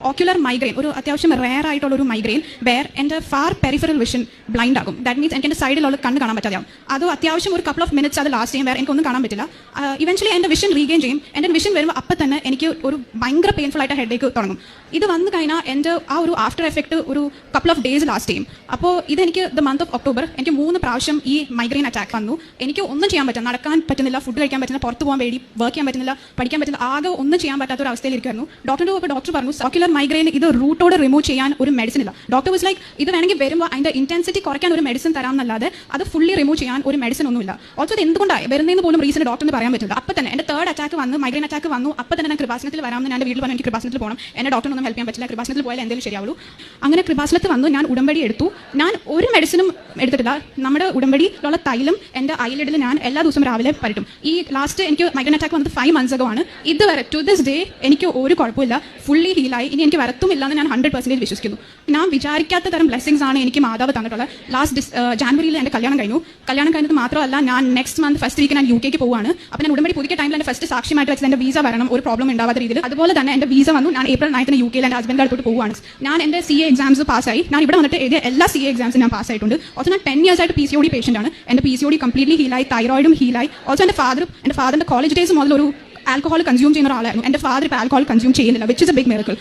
Ocular migraine, ഒരു അത്യാവശ്യം rare ആയിട്ടുള്ള ഒരു മൈഗ്രെയിൻ വേർ എൻ്റെ ഫാർ പെരിഫറൽ വിഷൻ ബ്ലൈൻഡ് ആകും. ദാറ്റ് മീൻസ് എനിക്ക് എൻ്റെ സൈഡിലുള്ള കണ്ണ് കാണാൻ പറ്റാതെയാവും. അത് അത്യാവശ്യം ഒരു കപ്പിൾ ഓഫ് മിനിറ്റ്സ് അത് ലാസ്റ്റ് ചെയ്യും, വേറെ എനിക്കൊന്നും കാണാൻ പറ്റില്ല. ഇവൻച്വലി എൻ്റെ വിഷൻ റീഗെയിൻ ചെയ്യും. എൻ്റെ വിഷൻ വരുമ്പോൾ അപ്പം തന്നെ എനിക്ക് ഒരു ഭയങ്കര പെയിൻഫുൾ ആയിട്ട് ഹെഡേക്ക് തുടങ്ങും. ഇത് വന്നു കഴിഞ്ഞാൽ എൻ്റെ ആ ഒരു ആഫ്റ്റർ എഫക്റ്റ് ഒരു കപ്പിൾ ഓഫ് ഡേയ്സ് ലാസ്റ്റ് ചെയ്യും. അപ്പോൾ ഇതെനിക്ക് ദ മന്ത് ഓഫ് ഒക്ടോബർ എനിക്ക് 3 പ്രാവശ്യം ഈ മൈഗ്രെയിൻ അറ്റാക്ക് വന്നു. എനിക്ക് ഒന്നും ചെയ്യാൻ പറ്റില്ല, നടക്കാൻ പറ്റുന്നില്ല, ഫുഡ് കഴിക്കാൻ പറ്റുന്നില്ല, പുറത്ത് പോകാൻ വേണ്ടി വർക്ക് ചെയ്യാൻ പറ്റുന്നില്ല, പഠിക്കാൻ പറ്റില്ല, ആകെ ഒന്നും ചെയ്യാൻ പറ്റാത്ത ഒരു അവസ്ഥയിലിരിക്കുന്നു. ഡോക്ടർ പറഞ്ഞു ഓക്യുലർ മൈഗ്രെയിൻ ഇത് റൂട്ടോട് റിമൂവ് ചെയ്യാൻ ഒരു മെഡിസിൻ ഇല്ല. ഡോക്ടർ വാസ് ലൈക്ക് ഇത് വേണമെങ്കിൽ വരുമ്പോൾ അതിന്റെ ഇന്റൻസിറ്റി കുറയ്ക്കാൻ ഒരു മെഡിസിൻ തരാമെന്നല്ലാതെ അത് ഫുള്ളി റിമൂവ് ചെയ്യാൻ ഒരു മെഡിസിൻ ഒന്നുമില്ല. ഓൾസോ ഇത് എന്തുകൊണ്ടാണ് വരുന്നതെന്ന് പോലും റീസൺ ഡോക്ടറിന് പറയാൻ പറ്റില്ല. അപ്പോൾ തന്നെ എൻ്റെ 3rd അറ്റാക്ക് വന്നു, മൈഗ്രെയിൻ അറ്റാക്ക് വന്നു. അപ്പോൾ തന്നെ ഞാൻ കൃപാസനത്തിൽ വരാമെന്ന് ഞാൻ വീട്ടിൽ പറഞ്ഞു, എനിക്ക് കൃപാസനത്തിൽ പോകണം, എന്നെ ഡോക്ടറിനൊന്നും ഹെൽപ്പ് ചെയ്യാൻ പറ്റില്ല, കൃപാസനത്തിൽ പോയാൽ എന്തെങ്കിലും ശരിയാവുള്ളൂ. അങ്ങനെ കൃപാസനത്തിൽ വന്നു, ഞാൻ ഉടമ്പടി എടുത്തു. ഞാൻ ഒരു മെഡിസിനും എടുത്തിട്ടില്ല. നമ്മുടെ ഉടമ്പടിയിലുള്ള തൈലം എൻ്റെ ഐലിഡിൽ ഞാൻ എല്ലാ ദിവസവും രാവിലെ പരട്ടും. ഈ ലാസ്റ്റ് എനിക്ക് മൈഗ്രെയിൻ അറ്റാക്ക് വന്നത് 5 months ago ആണ്. ഇതുവരെ ടു ദിസ് ഡേ എനിക്ക് ഒരു കുഴപ്പമില്ല, ഫുള്ളി ഹീലായി. ഇനി എനിക്ക് വരത്തുമില്ല എന്ന് ഞാൻ 100% വിശ്വസിക്കുന്നു. ഞാൻ വിചാരിക്കാത്ത തരം ബ്ലെസ്സിങ്സ് ആണ് എനിക്ക് മാതാവ് തന്നിട്ടുള്ളത്. ലാസ്റ്റ് ജാനുവരിയിൽ എൻ്റെ കല്യാണം കഴിഞ്ഞു. കല്യാണം കഴിഞ്ഞത് മാത്രമല്ല, ഞാൻ നെക്സ്റ്റ് മന്ത് ഫസ്റ്റ് വീക്ക് ഞാൻ UK പോവാണ്. അപ്പോൾ ഞാൻ ഉടമ്പടി പുതിയ ടൈമിൽ എൻ്റെ ഫസ്റ്റ് സാക്ഷ്യമായിട്ട് വെച്ചത് എൻ്റെ വീസ വരണം, ഒരു പ്രോബ്ലം ഉണ്ടാവാത്ത രീതിയിൽ. അതുപോലെ തന്നെ എൻ്റെ വീസ വന്നു. ഞാൻ April 9 UK എൻ്റെ ഹസ്ബൻഡ് അടുത്തോട്ട് പോവുകയാണ്. ഞാൻ എൻ്റെ CA എക്സാംസ് പാസ്സായി. ഞാൻ ഇവിടെ വന്നിട്ട് എഴുതിയ എല്ലാ CA എക്സാംസും ഞാൻ പാസ്സായിട്ടുണ്ട്. ഓൾസോ ഞാൻ 10 years ആയിട്ട് PCOD പേഷ്യൻ്റ് ആണ്. എൻ്റെ PCOD കംപ്ലീറ്റ്ലി ഹീലായി, തൈറോയിഡും ഹീലായി. ഓൾസോ എൻ്റെ ഫാദറിൻ്റെ കോളേജ് ഡേയ്സ് മുതൽ ഒരു ആൽക്കഹോൾ കൺസ്യൂം ചെയ്യുന്ന ഒരാളായിരുന്നു. എൻ്റെ ഫാദർ ഇപ്പോൾ ആൽക്കഹോൾ കൺസ്യൂം ചെയ്യുന്നില്ല, which is a big miracle.